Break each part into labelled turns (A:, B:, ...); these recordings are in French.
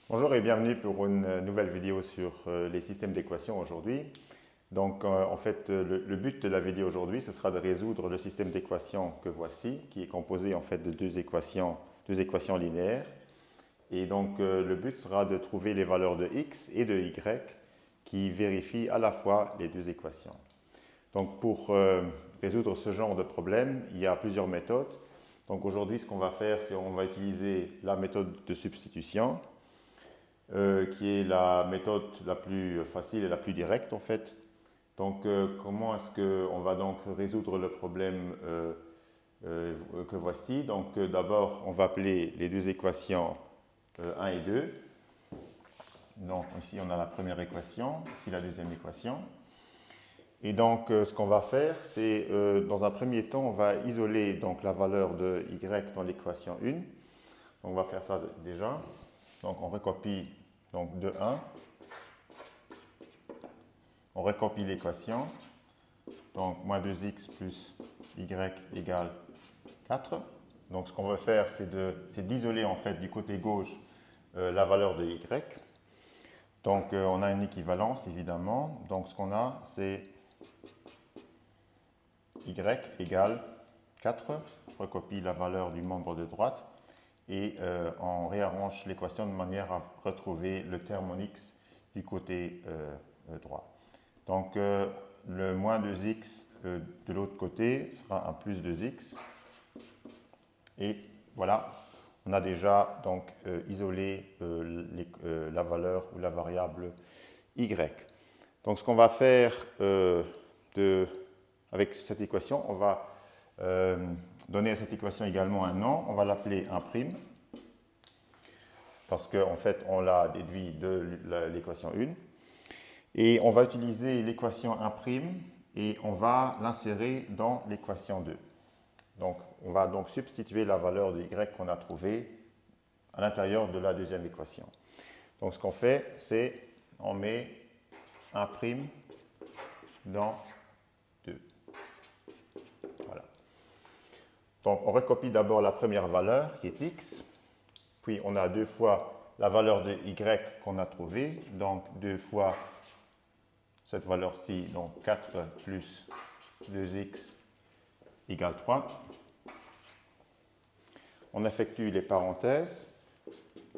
A: Bonjour et bienvenue pour une nouvelle vidéo sur les systèmes d'équations aujourd'hui. Donc le but de la vidéo aujourd'hui, ce sera de résoudre le système d'équations que voici, qui est composé en fait de deux équations linéaires. Et donc le but sera de trouver les valeurs de x et de y qui vérifient à la fois les deux équations. Donc pour résoudre ce genre de problème, il y a plusieurs méthodes. Donc aujourd'hui, ce qu'on va faire, c'est qu'on va utiliser la méthode de substitution, qui est la méthode la plus facile et la plus directe en fait. Donc comment est-ce qu'on va donc résoudre le problème que voici? Donc d'abord, on va appeler les deux équations 1 et 2. Donc ici, on a la première équation, ici la deuxième équation. Et donc, ce qu'on va faire, c'est, dans un premier temps, on va isoler donc, la valeur de y dans l'équation 1. Donc, on va faire ça déjà. Donc, on recopie donc, de 1. On recopie l'équation. Donc, moins 2x plus y égale 4. Donc, ce qu'on va faire, c'est d'isoler en fait du côté gauche la valeur de y. Donc, on a une équivalence, évidemment. Donc, ce qu'on a, c'est y égale 4, on recopie la valeur du membre de droite et on réarrange l'équation de manière à retrouver le terme en x du côté droit. Donc le moins 2x de l'autre côté sera un plus 2x et voilà, on a déjà donc isolé la valeur ou la variable y. Donc ce qu'on va faire avec cette équation, on va donner à cette équation également un nom. On va l'appeler 1', parce qu'en fait, on l'a déduit de l'équation 1. Et on va utiliser l'équation 1' et on va l'insérer dans l'équation 2. Donc, on va donc substituer la valeur de y qu'on a trouvée à l'intérieur de la deuxième équation. Donc, ce qu'on fait, c'est on met 1' dans 2. Voilà. Donc, on recopie d'abord la première valeur, qui est x. Puis, on a deux fois la valeur de y qu'on a trouvée. Donc, deux fois cette valeur-ci, donc 4 plus 2x égale 3. On effectue les parenthèses.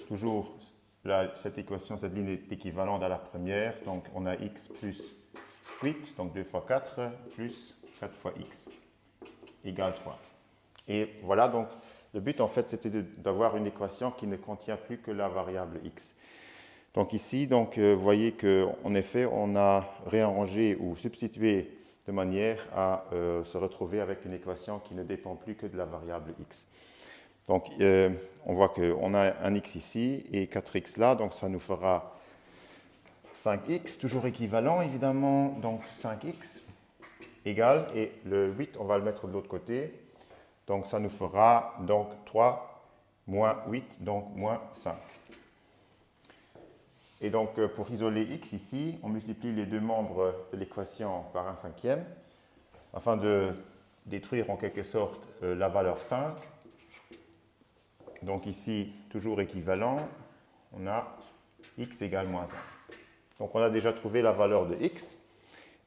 A: Toujours, cette équation, cette ligne est équivalente à la première. Donc, on a x plus 8, donc 2 fois 4, plus 4 fois x égale 3. Et voilà, donc, le but, en fait, c'était d'avoir une équation qui ne contient plus que la variable x. Donc ici, donc, vous voyez qu'en effet, on a réarrangé ou substitué de manière à se retrouver avec une équation qui ne dépend plus que de la variable x. Donc, on voit qu'on a un x ici et 4x là, donc ça nous fera 5x, toujours équivalent évidemment, donc 5x égale, et le 8, on va le mettre de l'autre côté, donc ça nous fera donc 3 moins 8, donc moins 5. Et donc, pour isoler x ici, on multiplie les deux membres de l'équation par 1/5 afin de détruire en quelque sorte la valeur 5. Donc ici, toujours équivalent, on a x égale moins 1. Donc on a déjà trouvé la valeur de x.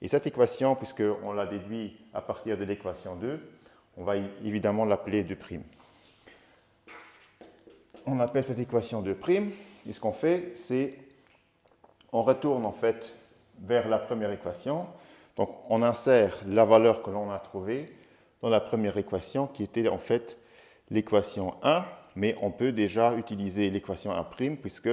A: Et cette équation, puisqu'on l'a déduit à partir de l'équation 2, on va évidemment l'appeler 2'. On appelle cette équation 2', et ce qu'on fait, c'est on retourne en fait vers la première équation. Donc on insère la valeur que l'on a trouvée dans la première équation qui était en fait l'équation 1, mais on peut déjà utiliser l'équation 1', puisque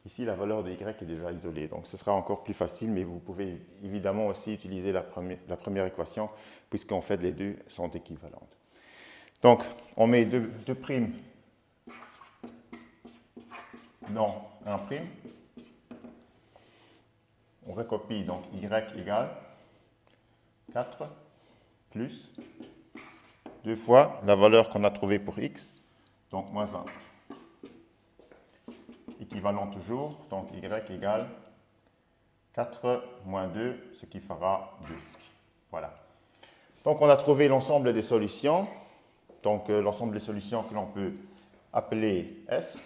A: ici la valeur de y est déjà isolée. Donc ce sera encore plus facile, mais vous pouvez évidemment aussi utiliser la première équation, puisqu'en fait les deux sont équivalentes. Donc on met 2' dans 1'. On recopie donc y égale 4 plus 2 fois la valeur qu'on a trouvée pour x, donc moins 1. Équivalent toujours, donc y égale 4 moins 2, ce qui fera 2. Voilà. Donc on a trouvé l'ensemble des solutions, donc l'ensemble des solutions que l'on peut appeler S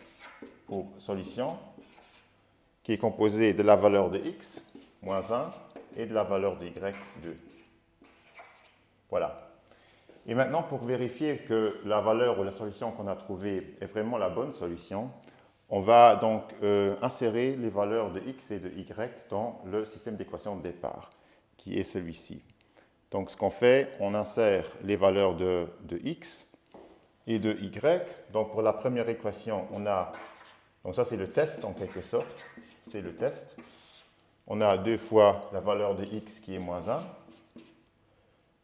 A: pour solution. qui est composé de la valeur de x, moins 1, et de la valeur de y, 2. Voilà. Et maintenant, pour vérifier que la valeur ou la solution qu'on a trouvée est vraiment la bonne solution, on va donc insérer les valeurs de x et de y dans le système d'équation de départ, qui est celui-ci. Donc, ce qu'on fait, on insère les valeurs de x et de y. Donc, pour la première équation, on a... Donc, ça, c'est le test, en quelque sorte. C'est le test. On a 2 fois la valeur de x qui est moins 1,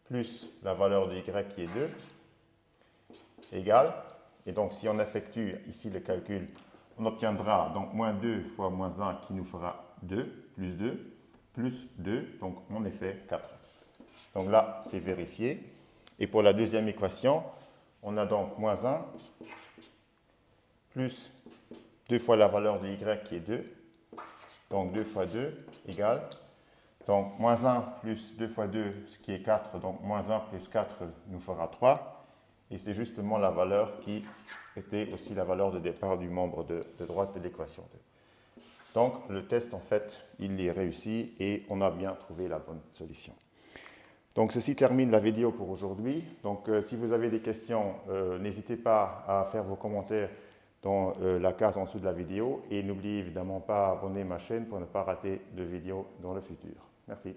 A: plus la valeur de y qui est 2, égale. Et donc, si on effectue ici le calcul, on obtiendra donc moins 2 fois moins 1 qui nous fera 2, plus 2, donc en effet 4. Donc là, c'est vérifié. Et pour la deuxième équation, on a donc moins 1 plus 2 fois la valeur de y qui est 2. Donc 2 fois 2 égale. Donc moins 1 plus 2 fois 2, ce qui est 4. Donc moins 1 plus 4 nous fera 3. Et c'est justement la valeur qui était aussi la valeur de départ du membre de droite de l'équation 2. Donc le test, en fait, il est réussi et on a bien trouvé la bonne solution. Donc ceci termine la vidéo pour aujourd'hui. Donc si vous avez des questions, n'hésitez pas à faire vos commentaires dans la case en dessous de la vidéo et n'oubliez évidemment pas d'abonner à ma chaîne pour ne pas rater de vidéos dans le futur. Merci.